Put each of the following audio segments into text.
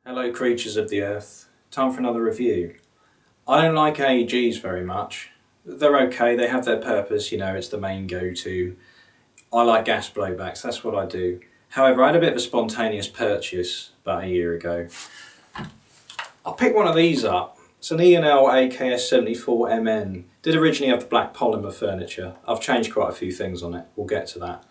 Hello creatures of the earth, time for another review. I don't like AEGs very much. They're okay, they have their purpose, you know, it's the main go-to. I like gas blowbacks, that's what I do. However, I had a bit of a spontaneous purchase about a year ago. I picked one of these up. It's an E&L AK74 MN. Did originally have the black polymer furniture. I've changed quite a few things on it, we'll get to that.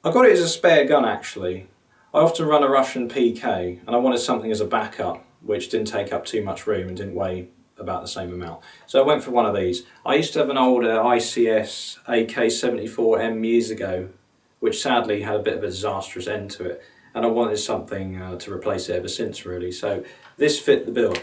I got it as a spare gun actually. I often run a Russian PK and I wanted something as a backup which didn't take up too much room and didn't weigh about the same amount. So I went for one of these. I used to have an older ICS AK74M years ago which sadly had a bit of a disastrous end to it, and I wanted something to replace it ever since really, so this fit the bill.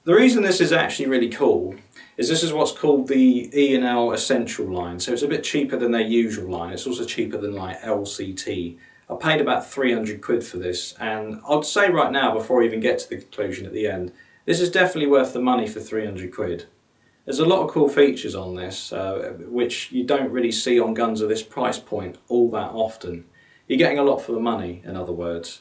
The reason this is actually really cool is this is what's called the E&L Essential line, so it's a bit cheaper than their usual line. It's also cheaper than like LCT. I paid about 300 quid for this, and I'd say right now, before I even get to the conclusion at the end, this is definitely worth the money for 300 quid. There's a lot of cool features on this, which you don't really see on guns of this price point all that often. You're getting a lot for the money, in other words.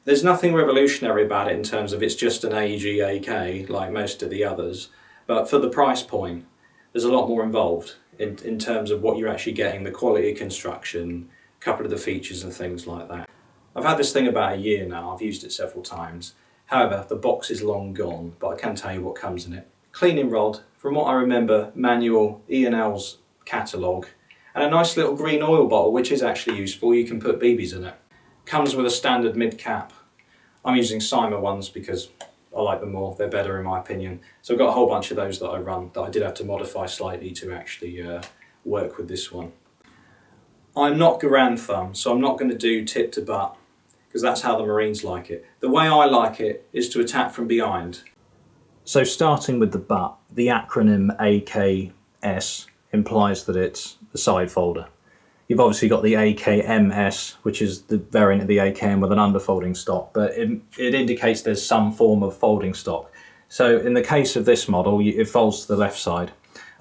There's nothing revolutionary about it in terms of it's just an AEG AK like most of the others, but for the price point, there's a lot more involved in terms of what you're actually getting, the quality of construction, a couple of the features and things like that. I've had this thing about a year now, I've used it several times. However, the box is long gone, but I can tell you what comes in it. Cleaning rod, from what I remember, manual, E&L's catalogue, and a nice little green oil bottle, which is actually useful. You can put BBs in it. Comes with a standard mid cap. I'm using Cyma ones because I like them more, they're better in my opinion. So I've got a whole bunch of those that I run that I did have to modify slightly to actually work with this one. I'm not Garand thumb, so I'm not going to do tip to butt because that's how the Marines like it. The way I like it is to attack from behind. So starting with the butt, the acronym AKS implies that it's the side folder. You've obviously got the AKMS, which is the variant of the AKM with an underfolding stock, but it indicates there's some form of folding stock. So in the case of this model, it folds to the left side.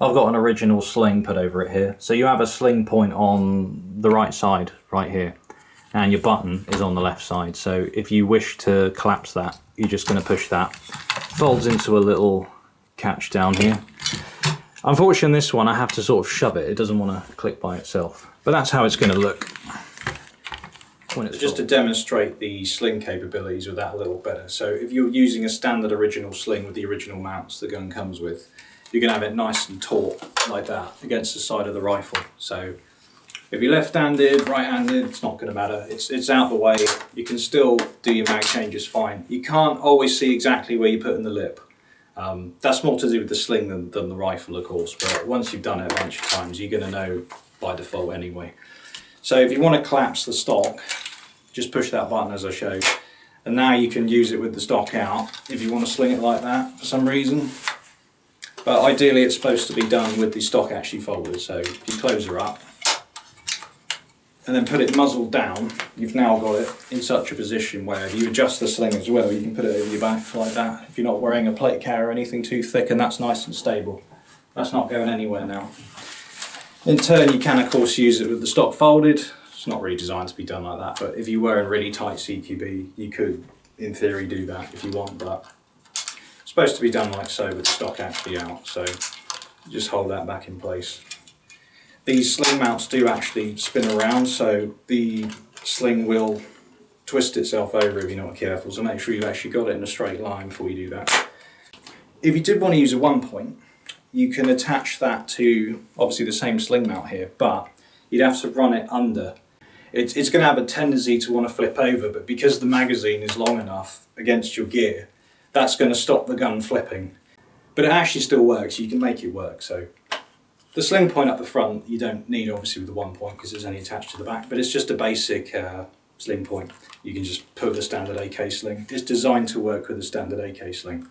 I've got an original sling put over it here. So you have a sling point on the right side, right here, and your button is on the left side. So if you wish to collapse that, you're just going to push that. Folds into a little catch down here. Unfortunately, this one I have to sort of shove it. It doesn't want to click by itself. But that's how it's going to look when it's just full. To demonstrate the sling capabilities with that a little better. So if you're using a standard original sling with the original mounts the gun comes with, you're going to have it nice and taut like that against the side of the rifle. So if you're left-handed, right-handed, it's not going to matter. It's out the way. You can still do your mag changes fine. You can't always see exactly where you're putting the lip. That's more to do with the sling than the rifle, of course, but once you've done it a bunch of times, you're going to know by default anyway. So if you want to collapse the stock, just push that button as I showed, and now you can use it with the stock out if you want to sling it like that for some reason. But ideally it's supposed to be done with the stock actually folded, so if you close her up and then put it muzzled down, you've now got it in such a position where if you adjust the sling as well, you can put it over your back like that if you're not wearing a plate carrier or anything too thick, and that's nice and stable. That's not going anywhere now. In turn, you can of course use it with the stock folded. It's not really designed to be done like that, but if you were in really tight CQB, you could in theory do that if you want, but it's supposed to be done like so with the stock actually out, so just hold that back in place. These sling mounts do actually spin around, so the sling will twist itself over if you're not careful, so make sure you've actually got it in a straight line before you do that. If you did want to use a 1-point, you can attach that to obviously the same sling mount here, but you'd have to run it under. It's going to have a tendency to want to flip over, but because the magazine is long enough against your gear, that's going to stop the gun flipping. But it actually still works, you can make it work. So the sling point up the front, you don't need obviously with the 1-point because it's only attached to the back, but it's just a basic sling point. You can just put the standard AK sling. It's designed to work with the standard AK sling,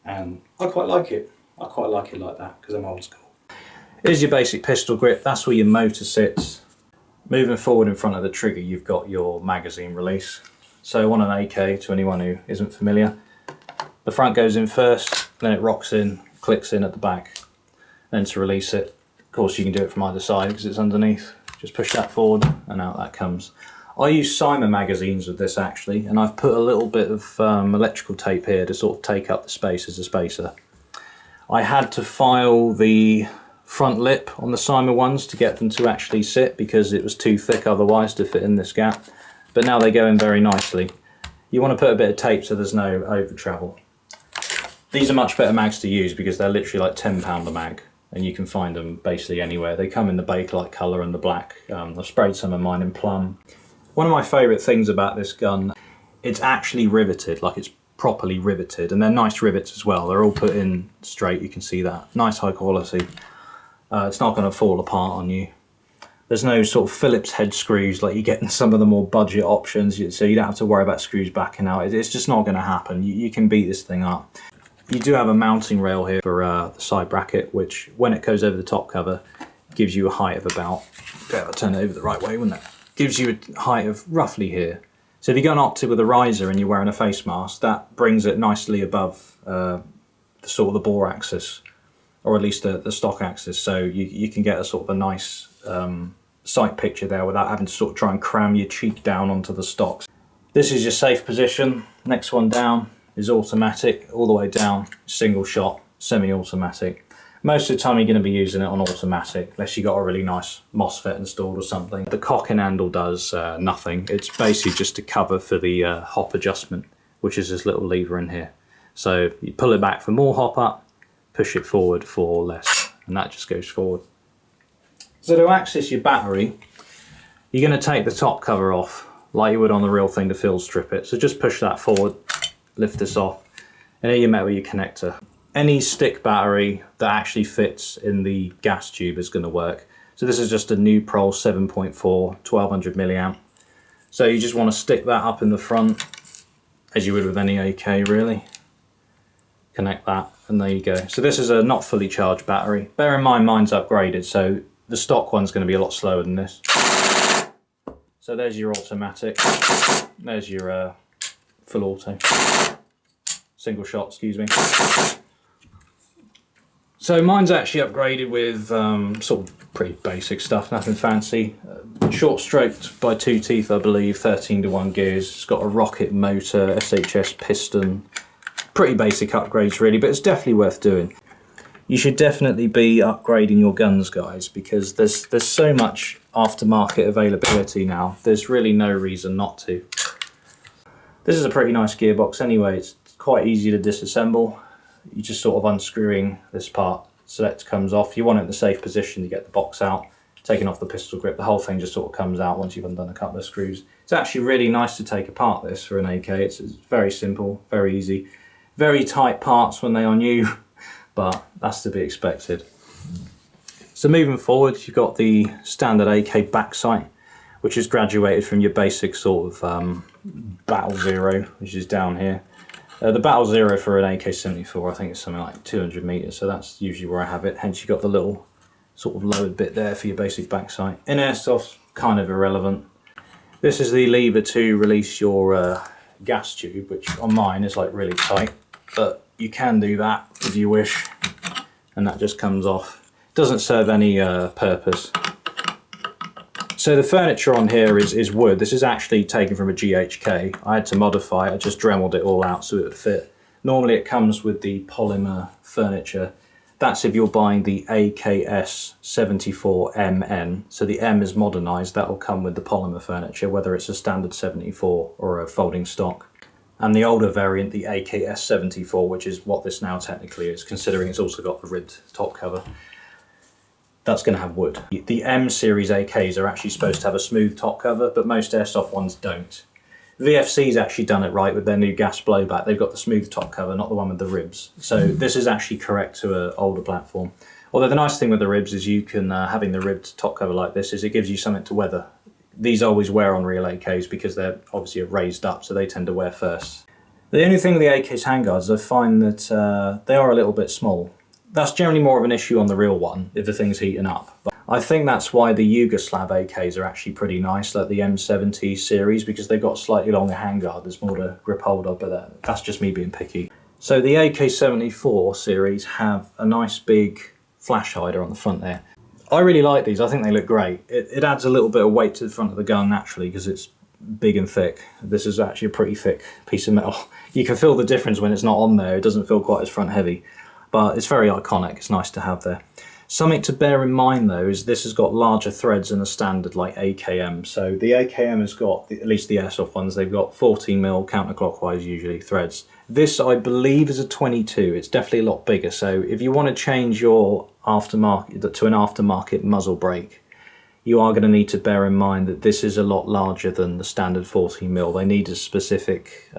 and I quite like it. I quite like it like that because I'm old school. Here's your basic pistol grip, that's where your motor sits. Moving forward in front of the trigger, you've got your magazine release. So on an AK, to anyone who isn't familiar, the front goes in first, then it rocks in, clicks in at the back. Then to release it, of course you can do it from either side because it's underneath. Just push that forward and out that comes. I use Simon magazines with this actually, and I've put a little bit of electrical tape here to sort of take up the space as a spacer. I had to file the front lip on the Simon ones to get them to actually sit because it was too thick otherwise to fit in this gap, but now they go in very nicely. You want to put a bit of tape so there's no over travel. These are much better mags to use because they're literally like £10 a mag, and you can find them basically anywhere. They come in the Bakelite colour and the black. I've sprayed some of mine in plum. One of my favourite things about this gun, it's actually riveted, like it's properly riveted, and they're nice rivets as well. They're all put in straight, you can see that. Nice high quality. It's not going to fall apart on you. There's no sort of Phillips head screws like you get in some of the more budget options, so you don't have to worry about screws backing out. It's just not going to happen. You can beat this thing up. You do have a mounting rail here for the side bracket, which when it goes over the top cover, gives you a height of about, I'll turn it over the right way, wouldn't it? Gives you a height of roughly here. So if you go an optic with a riser and you're wearing a face mask, that brings it nicely above the sort of the bore axis, or at least the stock axis. So you can get a sort of a nice sight picture there without having to sort of try and cram your cheek down onto the stocks. This is your safe position. Next one down is automatic, all the way down, single shot, semi-automatic. Most of the time you're going to be using it on automatic, unless you've got a really nice MOSFET installed or something. The cocking handle does nothing. It's basically just a cover for the hop adjustment, which is this little lever in here. So you pull it back for more hop up, push it forward for less, and that just goes forward. So to access your battery, you're going to take the top cover off, like you would on the real thing to field strip it. So just push that forward, lift this off, and here you're met with your connector. Any stick battery that actually fits in the gas tube is going to work. So this is just a new Prol 7.4 1200 milliamp. So you just want to stick that up in the front, as you would with any AK really. Connect that, and there you go. So this is a not fully charged battery. Bear in mind mine's upgraded, so the stock one's going to be a lot slower than this. So there's your automatic, there's your full auto, single shot, excuse me. So mine's actually upgraded with sort of pretty basic stuff, nothing fancy. Short stroked by 2 teeth, I believe, 13:1 gears. It's got a rocket motor, SHS piston. Pretty basic upgrades really, but it's definitely worth doing. You should definitely be upgrading your guns, guys, because there's so much aftermarket availability now. There's really no reason not to. This is a pretty nice gearbox anyway. It's quite easy to disassemble. You're just sort of unscrewing this part, select comes off. You want it in the safe position to get the box out, taking off the pistol grip. The whole thing just sort of comes out once you've undone a couple of screws. It's actually really nice to take apart this for an AK. It's very simple, very easy. Very tight parts when they are new, but that's to be expected. So moving forward, you've got the standard AK back sight, which is graduated from your basic sort of Battle Zero, which is down here. The Battle Zero for an AK74, I think it's something like 200 meters, so that's usually where I have it. Hence you've got the little sort of lowered bit there for your basic back sight. In Airsoft, kind of irrelevant. This is the lever to release your gas tube, which on mine is like really tight, but you can do that if you wish, and that just comes off. It doesn't serve any purpose. So the furniture on here is wood. This is actually taken from a GHK. I had to modify it, I just Dremeled it all out so it would fit. Normally it comes with the polymer furniture. That's if you're buying the AKS74 MN. So the M is modernised, that will come with the polymer furniture, whether it's a standard 74 or a folding stock. And the older variant, the AKS74, which is what this now technically is, considering it's also got the ribbed top cover, that's going to have wood. The M series AKs are actually supposed to have a smooth top cover, but most Airsoft ones don't. VFC's actually done it right with their new gas blowback. They've got the smooth top cover, not the one with the ribs. So this is actually correct to an older platform. Although the nice thing with the ribs is you can, having the ribbed top cover like this, is it gives you something to weather. These always wear on real AKs because they're obviously raised up, so they tend to wear first. The only thing with the AK's handguards, I find that they are a little bit small. That's generally more of an issue on the real one if the thing's heating up. But I think that's why the Yugoslav AKs are actually pretty nice, like the M70 series, because they've got a slightly longer handguard. There's more to grip hold of, but that's just me being picky. So the AK74 series have a nice big flash hider on the front there. I really like these. I think they look great. It adds a little bit of weight to the front of the gun naturally because it's big and thick. This is actually a pretty thick piece of metal. You can feel the difference when it's not on there. It doesn't feel quite as front heavy, but it's very iconic. It's nice to have there. Something to bear in mind though is this has got larger threads than a standard like AKM. So the AKM has got, at least the Airsoft ones, they've got 14mm counterclockwise usually threads. This I believe is a 22. It's definitely a lot bigger. So if you want to change your aftermarket to an aftermarket muzzle brake, you are going to need to bear in mind that this is a lot larger than the standard 14mm. They need a specific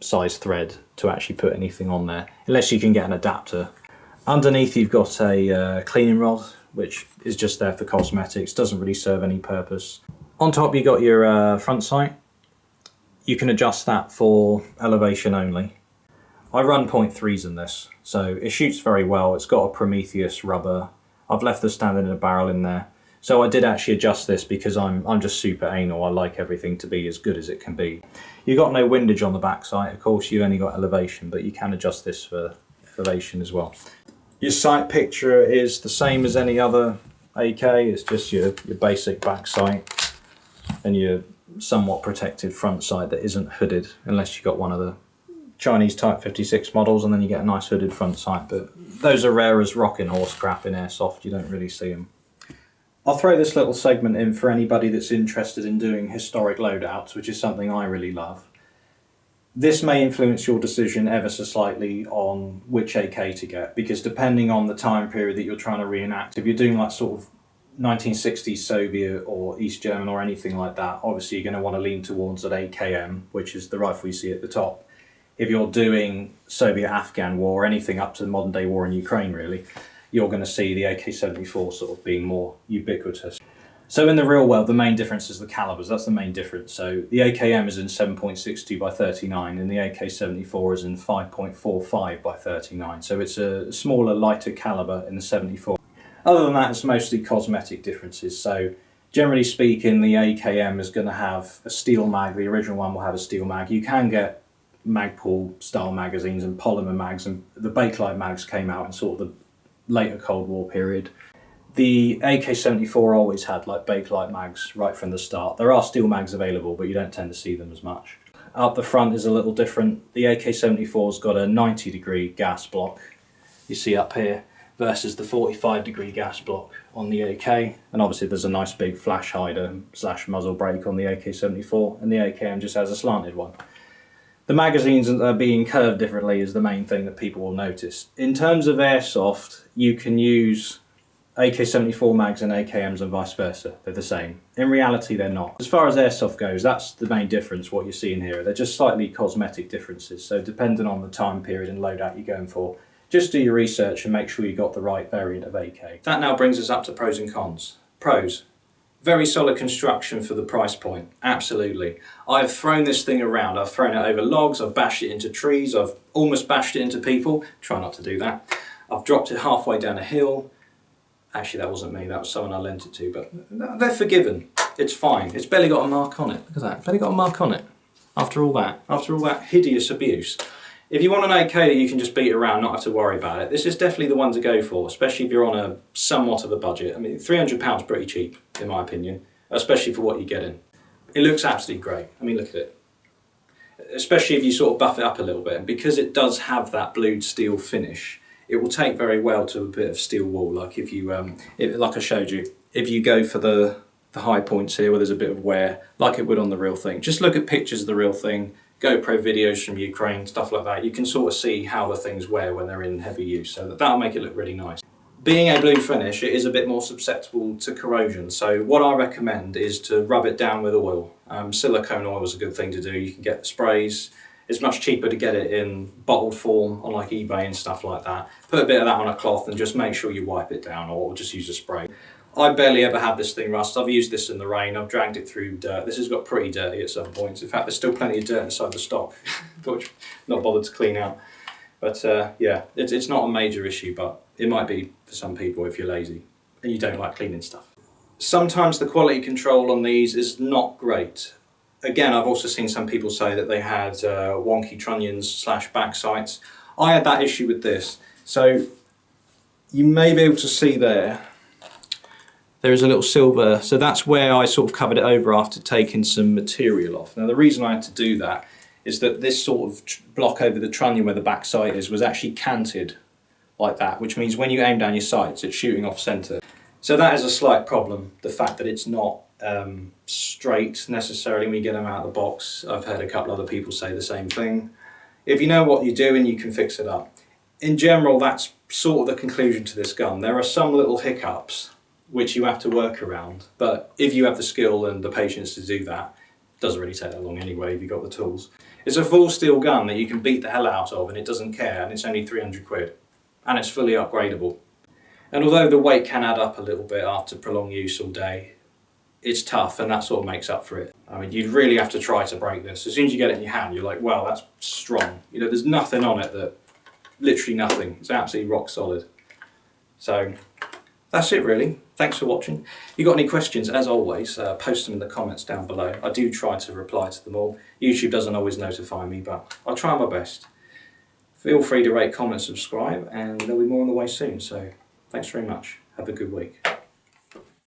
size thread to actually put anything on there, unless you can get an adapter. Underneath you've got a cleaning rod, which is just there for cosmetics, doesn't really serve any purpose. On top you got your front sight. You can adjust that for elevation only. I run 0.3s in this, so it shoots very well. It's got a Prometheus rubber. I've left the standard in a barrel in there. So I did actually adjust this because I'm just super anal. I like everything to be as good as it can be. You've got no windage on the back sight. Of course, you've only got elevation, but you can adjust this for elevation as well. Your sight picture is the same as any other AK. It's just your basic back sight and your somewhat protected front sight that isn't hooded, unless you've got one of the Chinese Type 56 models, and then you get a nice hooded front sight. But those are rare as rocking horse crap in Airsoft. You don't really see them. I'll throw this little segment in for anybody that's interested in doing historic loadouts, which is something I really love. This may influence your decision ever so slightly on which AK to get, because depending on the time period that you're trying to reenact, if you're doing like sort of 1960s Soviet or East German or anything like that, obviously you're going to want to lean towards an AKM, which is the rifle you see at the top. If you're doing Soviet-Afghan war or anything up to the modern day war in Ukraine really, you're going to see the AK74 sort of being more ubiquitous. So in the real world, the main difference is the calibers. That's the main difference. So the AKM is in 7.62 by 39 and the AK74 is in 5.45 by 39. So it's a smaller, lighter caliber in the 74. Other than that, it's mostly cosmetic differences. So generally speaking, the AKM is going to have a steel mag. The original one will have a steel mag. You can get Magpul style magazines and polymer mags, and the Bakelite mags came out in sort of the later Cold War period. The AK74 always had like Bakelite mags right from the start. There are steel mags available, but you don't tend to see them as much. Up the front is a little different. The AK74's got a 90-degree gas block, you see up here, versus the 45-degree gas block on the AK. And obviously there's a nice big flash hider / muzzle brake on the AK74, and the AKM just has a slanted one. The magazines being curved differently is the main thing that people will notice. In terms of Airsoft, you can use AK74 mags and AKMs and vice versa. They're the same. In reality, they're not. As far as Airsoft goes, that's the main difference, what you're seeing here. They're just slightly cosmetic differences. So depending on the time period and loadout you're going for, just do your research and make sure you got the right variant of AK. That now brings us up to pros and cons. Pros. Very solid construction for the price point, absolutely. I've thrown this thing around, I've thrown it over logs, I've bashed it into trees, I've almost bashed it into people. Try not to do that. I've dropped it halfway down a hill. Actually, that wasn't me, that was someone I lent it to, but they're forgiven. It's fine. It's barely got a mark on it. Look at that, barely got a mark on it. After all that hideous abuse. If you want an AK that you can just beat around, not have to worry about it, this is definitely the one to go for, especially if you're on a somewhat of a budget. I mean, £300 is pretty cheap, in my opinion, especially for what you're getting. It looks absolutely great. I mean, look at it. Especially if you sort of buff it up a little bit, and because it does have that blued steel finish, it will take very well to a bit of steel wool. Like if you, like I showed you, if you go for the high points here where there's a bit of wear, like it would on the real thing. Just look at pictures of the real thing, GoPro videos from Ukraine, stuff like that. You can sort of see how the things wear when they're in heavy use, so that'll make it look really nice. Being a blue finish, it is a bit more susceptible to corrosion, so what I recommend is to rub it down with oil. Silicone oil is a good thing to do. You can get the sprays. It's much cheaper to get it in bottled form on like eBay and stuff like that. Put a bit of that on a cloth and just make sure you wipe it down, or just use a spray. I barely ever have this thing rust. I've used this in the rain. I've dragged it through dirt. This has got pretty dirty at some points. In fact, there's still plenty of dirt inside the stock, which I'm not bothered to clean out. But yeah, it's not a major issue, but it might be for some people if you're lazy and you don't like cleaning stuff. Sometimes the quality control on these is not great. Again, I've also seen some people say that they had wonky trunnions / back sights. I had that issue with this. So you may be able to see there, there is a little silver, so that's where I sort of covered it over after taking some material off. Now the reason I had to do that is that this sort of block over the trunnion where the back sight is was actually canted like that, which means when you aim down your sights it's shooting off centre. So that is a slight problem, the fact that it's not straight necessarily when you get them out of the box. I've heard a couple other people say the same thing. If you know what you're doing, you can fix it up. In general, that's sort of the conclusion to this gun. There are some little hiccups which you have to work around, but if you have the skill and the patience to do that, it doesn't really take that long anyway if you've got the tools. It's a full steel gun that you can beat the hell out of and it doesn't care, and it's only 300 quid. And it's fully upgradable. And although the weight can add up a little bit after prolonged use all day, it's tough and that sort of makes up for it. I mean, you'd really have to try to break this. As soon as you get it in your hand, you're like, wow, that's strong. You know, there's nothing on it that, literally nothing. It's absolutely rock solid. So that's it really. Thanks for watching. If you've got any questions, as always, post them in the comments down below. I do try to reply to them all. YouTube doesn't always notify me, but I'll try my best. Feel free to rate, comment, subscribe, and there'll be more on the way soon. So thanks very much. Have a good week.